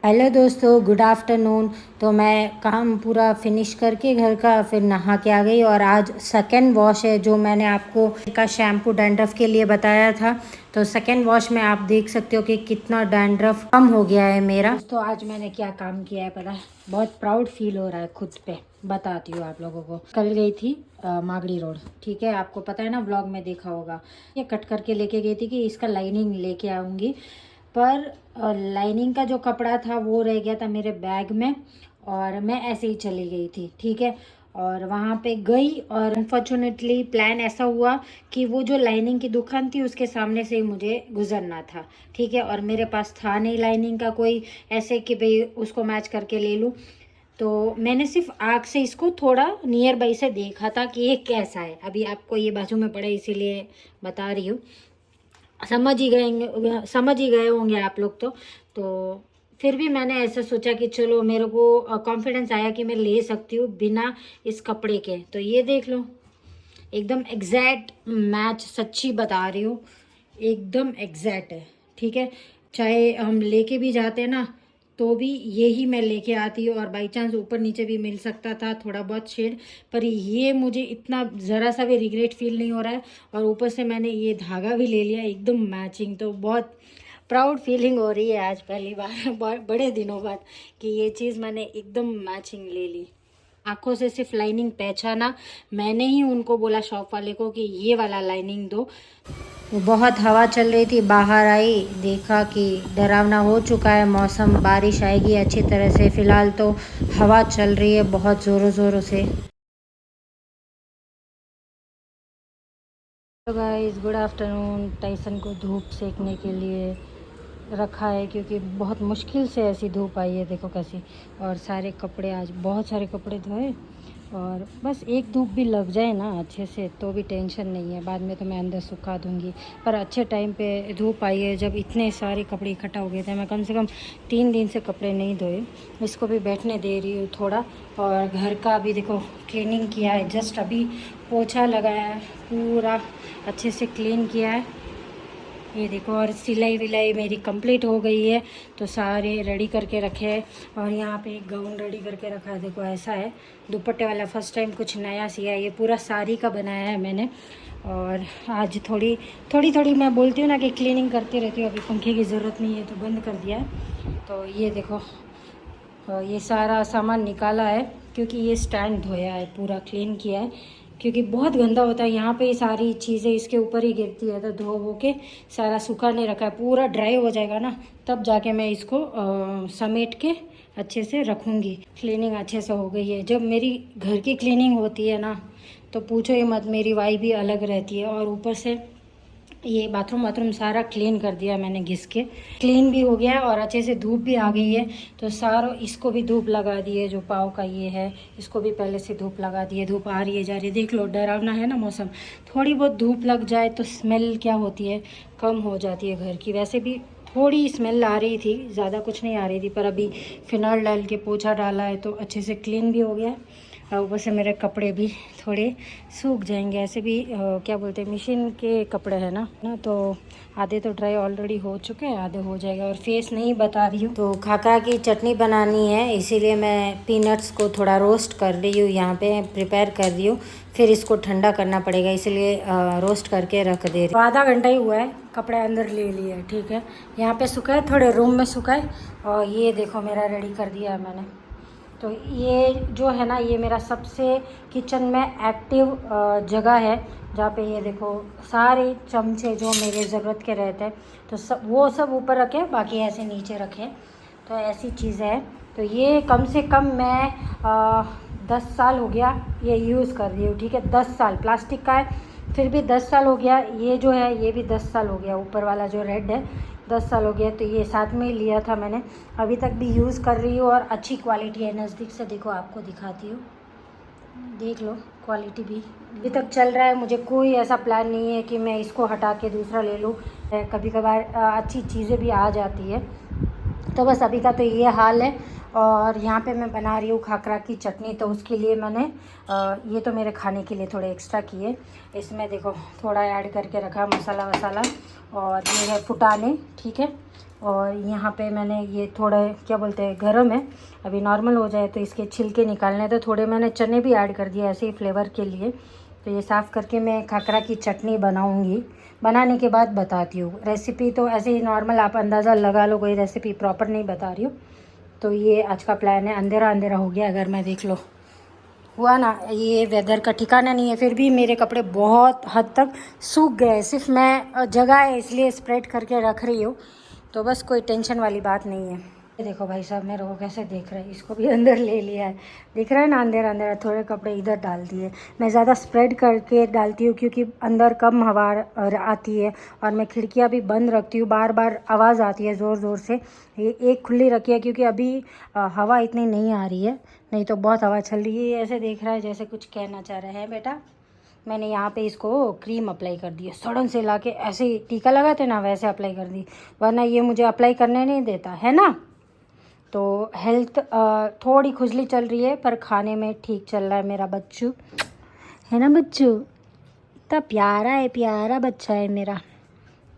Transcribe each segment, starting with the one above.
Hello दोस्तों, good afternoon. तो मैं काम पूरा फिनिश करके घर का फिर नहा के आ गई और आज सेकंड वॉश है जो मैंने आपको का शैम्पू डैंड्रफ के लिए बताया था। तो सेकंड वॉश में आप देख सकते हो कि कितना डैंड्रफ कम हो गया है मेरा। दोस्तों आज मैंने क्या काम किया है पता है, बहुत प्राउड फील हो रहा है खुद पे। बताती हूँ आप लोगों को। कल गई थी मागड़ी रोड, ठीक है, आपको पता है ना, व्लॉग में देखा होगा। ये कट करके लेके गई थी कि इसका लाइनिंग लेके आऊँगी, पर लाइनिंग का जो कपड़ा था वो रह गया था मेरे बैग में और मैं ऐसे ही चली गई थी, ठीक है। और वहाँ पे गई और अनफॉर्चुनेटली प्लान ऐसा हुआ कि वो जो लाइनिंग की दुकान थी उसके सामने से ही मुझे गुजरना था, ठीक है। और मेरे पास था नहीं लाइनिंग का कोई ऐसे कि भाई उसको मैच करके ले लूँ। तो मैंने सिर्फ आँख से इसको थोड़ा नियर बाई से देखा था कि ये कैसा है। अभी आपको ये बाजू में पड़ा इसीलिए बता रही हूँ। समझ ही गए होंगे आप लोग। तो फिर भी मैंने ऐसा सोचा कि चलो, मेरे को कॉन्फिडेंस आया कि मैं ले सकती हूँ बिना इस कपड़े के। तो ये देख लो, एकदम एग्जैक्ट मैच, सच्ची बता रही हूँ, एकदम एग्जैक्ट है, ठीक है। चाहे हम लेके भी जाते हैं ना तो भी यही मैं लेके आती हूँ, और बाई चांस ऊपर नीचे भी मिल सकता था थोड़ा बहुत शेड, पर ये मुझे इतना ज़रा सा भी रिग्रेट फील नहीं हो रहा है। और ऊपर से मैंने ये धागा भी ले लिया एकदम मैचिंग, तो बहुत प्राउड फीलिंग हो रही है आज पहली बार बड़े दिनों बाद कि ये चीज़ मैंने एकदम मैचिंग ले ली। आंखों से सिर्फ लाइनिंग पहचाना, मैंने ही उनको बोला शॉप वाले को कि ये वाला लाइनिंग दो। वो बहुत हवा चल रही थी, बाहर आई, देखा कि डरावना हो चुका है मौसम, बारिश आएगी अच्छी तरह से। फ़िलहाल तो हवा चल रही है बहुत ज़ोरों ज़ोरों से। तो गाइस गुड आफ्टरनून। टाइसन को धूप सेकने के लिए रखा है क्योंकि बहुत मुश्किल से ऐसी धूप आई है, देखो कैसी। और सारे कपड़े, आज बहुत सारे कपड़े धोए, और बस एक धूप भी लग जाए ना अच्छे से तो भी टेंशन नहीं है, बाद में तो मैं अंदर सुखा दूंगी। पर अच्छे टाइम पे धूप आई है जब इतने सारे कपड़े इकट्ठा हो गए थे। मैं कम से कम 3 दिन से कपड़े नहीं धोए। इसको भी बैठने दे रही हूँ थोड़ा। और घर का भी देखो क्लीनिंग किया है, जस्ट अभी पोछा लगाया है, पूरा अच्छे से क्लीन किया है, ये देखो। और सिलाई विलाई मेरी कंप्लीट हो गई है, तो सारे रेडी करके रखे हैं। और यहाँ पे एक गाउन रेडी करके रखा है, देखो ऐसा है दुपट्टे वाला। फर्स्ट टाइम कुछ नया सिया है, ये पूरा साड़ी का बनाया है मैंने। और आज थोड़ी थोड़ी मैं बोलती हूँ ना कि क्लीनिंग करती रहती हूँ, अभी पंखे की ज़रूरत नहीं है तो बंद कर दिया है। तो ये देखो, ये सारा सामान निकाला है क्योंकि ये स्टैंड धोया है, पूरा क्लीन किया है, क्योंकि बहुत गंदा होता है यहाँ पे। ये सारी चीज़ें इसके ऊपर ही गिरती है, तो धो वो के सारा सूखा नहीं रखा है। पूरा ड्राई हो जाएगा ना तब जाके मैं इसको समेट के अच्छे से रखूँगी। क्लीनिंग अच्छे से हो गई है। जब मेरी घर की क्लीनिंग होती है ना तो पूछो ही मत, मेरी वाइब भी अलग रहती है। और ऊपर से ये बाथरूम सारा क्लीन कर दिया मैंने, घिस के क्लीन भी हो गया है और अच्छे से धूप भी आ गई है। तो सारों इसको भी धूप लगा दी है, जो पाव का ये है इसको भी पहले से धूप लगा दी है। धूप आ रही है जा रही है, देख लो, डरावना है ना मौसम। थोड़ी बहुत धूप लग जाए तो स्मेल क्या होती है, कम हो जाती है घर की। वैसे भी थोड़ी स्मेल आ रही थी, ज़्यादा कुछ नहीं आ रही थी, पर अभी फिनाइल डाल के पोछा डाला है तो अच्छे से क्लीन भी हो गया है। और ऊपर से मेरे कपड़े भी थोड़े सूख जाएंगे। ऐसे भी क्या बोलते हैं, मशीन के कपड़े हैं ना, तो आधे तो ड्राई ऑलरेडी हो चुके हैं, आधे हो जाएगा। और फेस नहीं बता रही हूँ, तो खाखा की चटनी बनानी है, इसीलिए मैं पीनट्स को थोड़ा रोस्ट कर रही हूँ, यहाँ पे प्रिपेयर कर रही हूँ। फिर इसको ठंडा करना पड़ेगा, इसलिए रोस्ट करके रख दे रही। तो आधा घंटा ही हुआ है, कपड़े अंदर ले लिए, ठीक है। यहाँ पे सुखाए, थोड़े रूम में सुखाए, और ये देखो मेरा रेडी कर दिया है मैंने। तो ये जो है ना, ये मेरा सबसे किचन में एक्टिव जगह है, जहाँ पे ये देखो सारे चमचे जो मेरे ज़रूरत के रहते हैं तो सब वो सब ऊपर रखे, बाकी ऐसे नीचे रखे। तो ऐसी चीज़ है। तो ये कम से कम मैं 10 साल हो गया ये यूज़ कर रही हूँ, ठीक है। 10 साल प्लास्टिक का है, फिर भी 10 साल हो गया। ये जो है ये भी 10 साल हो गया, ऊपर वाला जो रेड है 10 साल हो गया। तो ये साथ में ही लिया था मैंने, अभी तक भी यूज़ कर रही हूँ और अच्छी क्वालिटी है। नज़दीक से देखो, आपको दिखाती हूँ, देख लो क्वालिटी भी अभी तक चल रहा है। मुझे कोई ऐसा प्लान नहीं है कि मैं इसको हटा के दूसरा ले लूँ। कभी कभार अच्छी चीज़ें भी आ जाती है। तो बस अभी का तो ये हाल है। और यहाँ पे मैं बना रही हूँ खाकरा की चटनी, तो उसके लिए मैंने ये तो मेरे खाने के लिए थोड़े एक्स्ट्रा किए। इसमें देखो थोड़ा ऐड करके रखा मसाला वसाला, और ये है फुटाने, ठीक है। और यहाँ पे मैंने ये थोड़ा क्या बोलते हैं गरम है, अभी नॉर्मल हो जाए तो इसके छिलके निकालने, तो थोड़े मैंने चने भी ऐड कर दिए ऐसे ही फ्लेवर के लिए। तो ये साफ़ करके मैं खाकरा की चटनी बनाऊँगी, बनाने के बाद बताती हूँ। रेसिपी तो ऐसे ही नॉर्मल आप अंदाज़ा लगा लो, कोई रेसिपी प्रॉपर नहीं बता रही हूँ। तो ये आज का प्लान है। अंधेरा अंधेरा हो गया, अगर मैं देख लो हुआ ना, ये वेदर का ठिकाना नहीं है। फिर भी मेरे कपड़े बहुत हद तक सूख गए, सिर्फ मैं जगह है इसलिए स्प्रेड करके रख रही हूँ, तो बस कोई टेंशन वाली बात नहीं है। ये देखो भाई साहब मेरे को कैसे देख रहे हैं, इसको भी अंदर ले लिया है, दिख रहा है ना अंधेरा अंधेरा। थोड़े कपड़े इधर डाल दिए, मैं ज़्यादा स्प्रेड करके डालती हूँ क्योंकि अंदर कम हवा आती है, और मैं खिड़कियाँ भी बंद रखती हूँ, बार बार आवाज़ आती है ज़ोर ज़ोर से। ये एक खुली रखी है क्योंकि अभी हवा इतनी नहीं आ रही है, नहीं तो बहुत हवा चल रही है। ऐसे देख रहा है जैसे कुछ कहना चाह रहा है बेटा। मैंने यहाँ पे इसको क्रीम अप्लाई कर दी है, सड़न से लाके ऐसे ही टीका लगाते ना वैसे अप्लाई कर दी, वरना ये मुझे अप्लाई करने नहीं देता है ना। तो हेल्थ थोड़ी खुजली चल रही है, पर खाने में ठीक चल रहा है मेरा बच्चू, है ना बच्चू। इतना प्यारा है, प्यारा बच्चा है मेरा।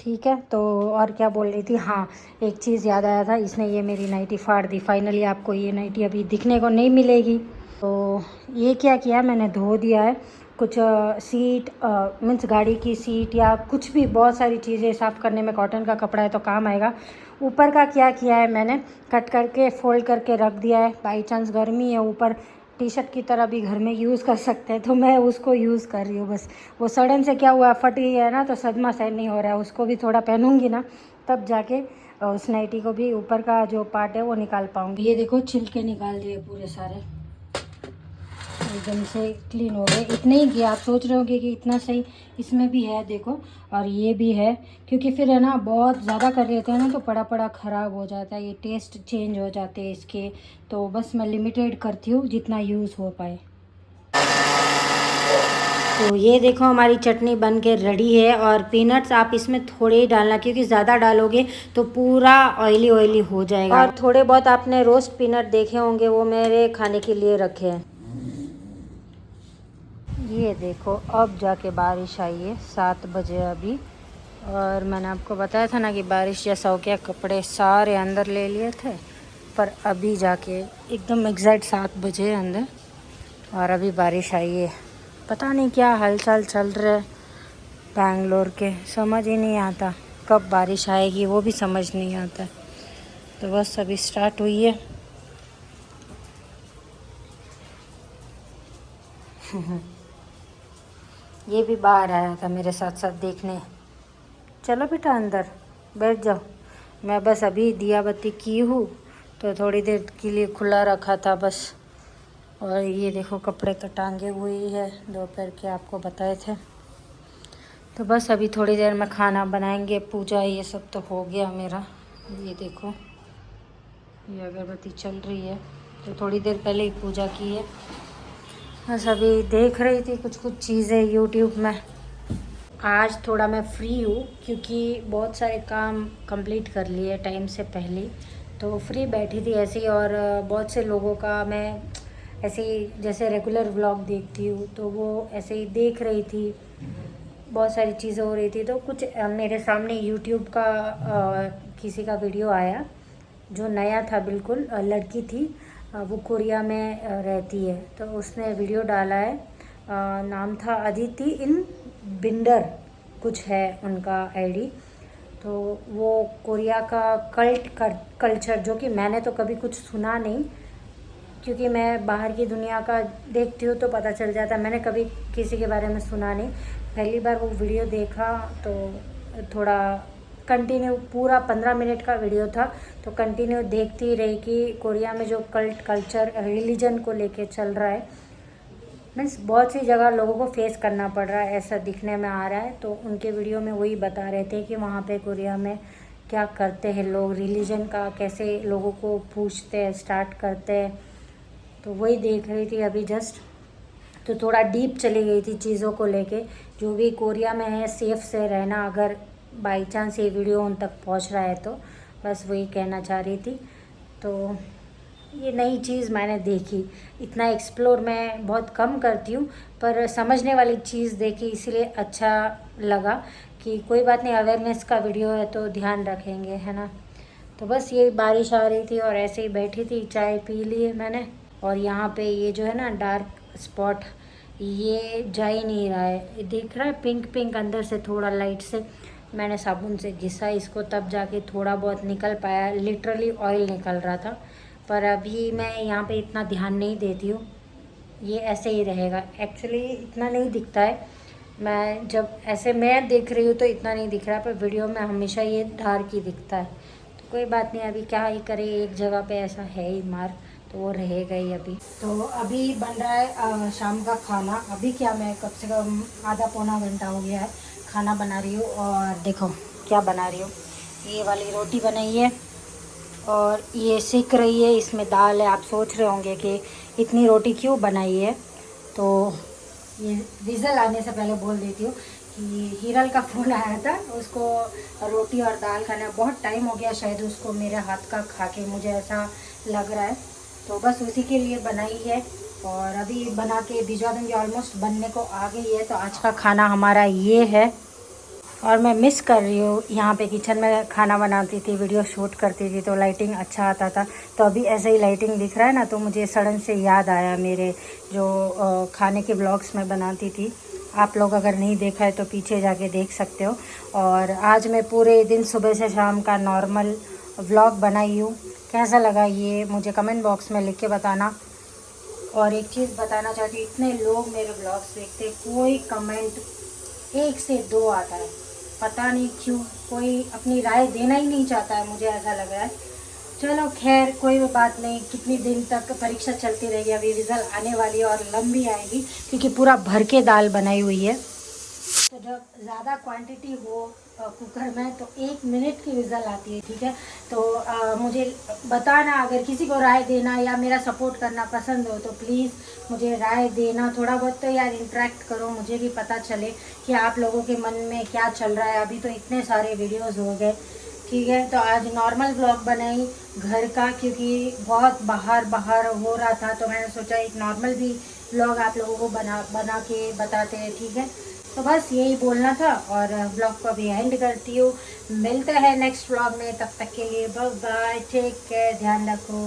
ठीक है, तो और क्या बोल रही थी, हाँ एक चीज़ याद आया था, इसने ये मेरी नाइटी फाड़ दी। फाइनली आपको ये नाइटी अभी दिखने को नहीं मिलेगी। तो ये क्या किया मैंने, धो दिया है कुछ सीट मीन्स गाड़ी की सीट या कुछ भी, बहुत सारी चीज़ें साफ़ करने में कॉटन का कपड़ा है तो काम आएगा। ऊपर का क्या किया है मैंने, कट करके फोल्ड करके रख दिया है, बाई चांस गर्मी है ऊपर टी शर्ट की तरह भी घर में यूज़ कर सकते हैं, तो मैं उसको यूज़ कर रही हूँ बस। वो सडन से क्या हुआ, फट गई है ना, तो सदमा सहन नहीं हो रहा है, उसको भी थोड़ा पहनूंगी ना तब जाके उस नाइटी को भी ऊपर का जो पार्ट है वो निकाल पाऊँगी। ये देखो छिलके निकाल दिए पूरे सारे, एकदम से क्लीन हो गए। इतने ही किया, आप सोच रहे होंगे कि इतना सही, इसमें भी है देखो, और ये भी है, क्योंकि फिर है ना बहुत ज़्यादा कर लेते हैं ना तो पड़ा पड़ा ख़राब हो जाता है, ये टेस्ट चेंज हो जाते हैं इसके। तो बस मैं लिमिटेड करती हूँ जितना यूज़ हो पाए। तो ये देखो हमारी चटनी बन के रेडी है, और पीनट्स आप इसमें थोड़े ही डालना क्योंकि ज़्यादा डालोगे तो पूरा ऑयली ऑयली हो जाएगा। और थोड़े बहुत आपने रोस्ट पीनट देखे होंगे, वो मेरे खाने के लिए रखे हैं। ये देखो अब जाके बारिश आई है, 7 बजे अभी, और मैंने आपको बताया था ना कि बारिश जैसा हो गया, कपड़े सारे अंदर ले लिए थे, पर अभी जाके एकदम एग्जैक्ट 7 बजे अंदर, और अभी बारिश आई है। पता नहीं क्या हालचाल चल रहा है बैंगलोर के, समझ ही नहीं आता कब बारिश आएगी, वो भी समझ नहीं आता। तो बस अभी स्टार्ट हुई है। ये भी बाहर आया था मेरे साथ साथ देखने। चलो बेटा अंदर बैठ जाओ। मैं बस अभी दिया बत्ती की हूँ तो थोड़ी देर के लिए खुला रखा था बस। और ये देखो कपड़े तो टांगे हुए ही है, दोपहर के आपको बताए थे। तो बस अभी थोड़ी देर में खाना बनाएंगे, पूजा ये सब तो हो गया मेरा। ये देखो ये अगरबत्ती चल रही है, तो थोड़ी देर पहले ही पूजा की है। बस अभी देख रही थी कुछ कुछ चीज़ें यूट्यूब में। आज थोड़ा मैं फ्री हूँ क्योंकि बहुत सारे काम कंप्लीट कर लिए टाइम से पहले, तो फ्री बैठी थी ऐसे ही। और बहुत से लोगों का मैं ऐसे ही जैसे रेगुलर व्लॉग देखती हूँ तो वो ऐसे ही देख रही थी, बहुत सारी चीज़ें हो रही थी। तो कुछ मेरे सामने यूट्यूब का किसी का वीडियो आया जो नया था बिल्कुल, लड़की थी, वो कोरिया में रहती है, तो उसने वीडियो डाला है, नाम था अदिति इन बिंडर कुछ है उनका आईडी। तो वो कोरिया का कल्चर, जो कि मैंने तो कभी कुछ सुना नहीं, क्योंकि मैं बाहर की दुनिया का देखती हूँ तो पता चल जाता है, मैंने कभी किसी के बारे में सुना नहीं। पहली बार वो वीडियो देखा तो थोड़ा कंटिन्यू, पूरा 15 मिनट का वीडियो था, तो कंटिन्यू देखती रही कि कोरिया में जो कल्चर रिलीजन को लेके चल रहा है, मीन्स बहुत सी जगह लोगों को फेस करना पड़ रहा है, ऐसा दिखने में आ रहा है। तो उनके वीडियो में वही बता रहे थे कि वहाँ पे कोरिया में क्या करते हैं लोग, रिलीजन का कैसे लोगों को पूछते हैं, स्टार्ट करते हैं। तो वही देख रही थी अभी जस्ट, तो थोड़ा डीप चली गई थी चीज़ों को लेके। जो भी कोरिया में है सेफ़ से रहना, अगर बाई चांस ये वीडियो उन तक पहुंच रहा है तो बस वही कहना चाह रही थी। तो ये नई चीज़ मैंने देखी, इतना एक्सप्लोर मैं बहुत कम करती हूँ, पर समझने वाली चीज़ देखी इसलिए अच्छा लगा कि कोई बात नहीं, अवेयरनेस का वीडियो है तो ध्यान रखेंगे, है ना। तो बस ये बारिश आ रही थी और ऐसे ही बैठी थी, चाय पी ली है मैंने। और यहाँ पे ये जो है ना डार्क स्पॉट, ये जा ही नहीं रहा है, दिख रहा है पिंक पिंक अंदर से थोड़ा लाइट से। मैंने साबुन से घिसा इसको तब जाके थोड़ा बहुत निकल पाया, लिटरली ऑयल निकल रहा था। पर अभी मैं यहाँ पे इतना ध्यान नहीं देती हूँ, ये ऐसे ही रहेगा। एक्चुअली इतना नहीं दिखता है, मैं जब ऐसे मैं देख रही हूँ तो इतना नहीं दिख रहा है, पर वीडियो में हमेशा ये डार्क ही दिखता है। तो कोई बात नहीं, अभी क्या ही करे, एक जगह पे ऐसा है ही मार, तो वो रहेगा ही अभी। तो अभी बन रहा है शाम का खाना। अभी क्या, मैं कम से कम आधा पौना घंटा हो गया है खाना बना रही हूँ। और देखो क्या बना रही हूँ, ये वाली रोटी बनाई है और ये सिक रही है, इसमें दाल है। आप सोच रहे होंगे कि इतनी रोटी क्यों बनाई है, तो ये विज़ल आने से पहले बोल देती हूँ कि हीरल का फ़ोन आया था, उसको रोटी और दाल खाना, बहुत टाइम हो गया शायद उसको मेरे हाथ का खा के, मुझे ऐसा लग रहा है। तो बस उसी के लिए बनाई है और अभी बना के भिजवा दूँगी, ऑलमोस्ट बनने को आ गई है। तो आज का खाना हमारा ये है। और मैं मिस कर रही हूँ, यहाँ पे किचन में खाना बनाती थी, वीडियो शूट करती थी तो लाइटिंग अच्छा आता था। तो अभी ऐसे ही लाइटिंग दिख रहा है ना, तो मुझे सडन से याद आया मेरे जो खाने के ब्लॉग्स में बनाती थी। आप लोग अगर नहीं देखा है तो पीछे जाके देख सकते हो। और आज मैं पूरे दिन सुबह से शाम का नॉर्मल व्लॉग बनाई हूँ। कैसा लगा ये मुझे कमेंट बॉक्स में लिख के बताना। और एक चीज़ बताना चाहती हूँ, इतने लोग मेरे ब्लॉग्स देखते, कोई कमेंट 1 से 2 आता है, पता नहीं क्यों, कोई अपनी राय देना ही नहीं चाहता है, मुझे ऐसा लग रहा है। चलो खैर कोई बात नहीं, कितनी दिन तक परीक्षा चलती रहेगी, अभी रिज़ल्ट आने वाली है और लंबी आएगी क्योंकि पूरा भर के दाल बनाई हुई है। तो जब ज़्यादा क्वांटिटी हो कुकर में तो 1 मिनट की विज़ल आती है, ठीक है। तो मुझे बताना, अगर किसी को राय देना या मेरा सपोर्ट करना पसंद हो तो प्लीज़ मुझे राय देना। थोड़ा बहुत तो यार इंटरेक्ट करो, मुझे भी पता चले कि आप लोगों के मन में क्या चल रहा है। अभी तो इतने सारे वीडियोस हो गए, ठीक है। तो आज नॉर्मल व्लॉग बनाई घर का, क्योंकि बहुत बाहर हो रहा था, तो मैंने सोचा एक नॉर्मल भी व्लॉग आप लोगों को बना के बताते हैं, ठीक है। तो बस यही बोलना था और ब्लॉग को अभी एंड करती हूँ। मिलते हैं नेक्स्ट व्लॉग में, तब तक के लिए बाय बाय, टेक केयर, ध्यान रखो।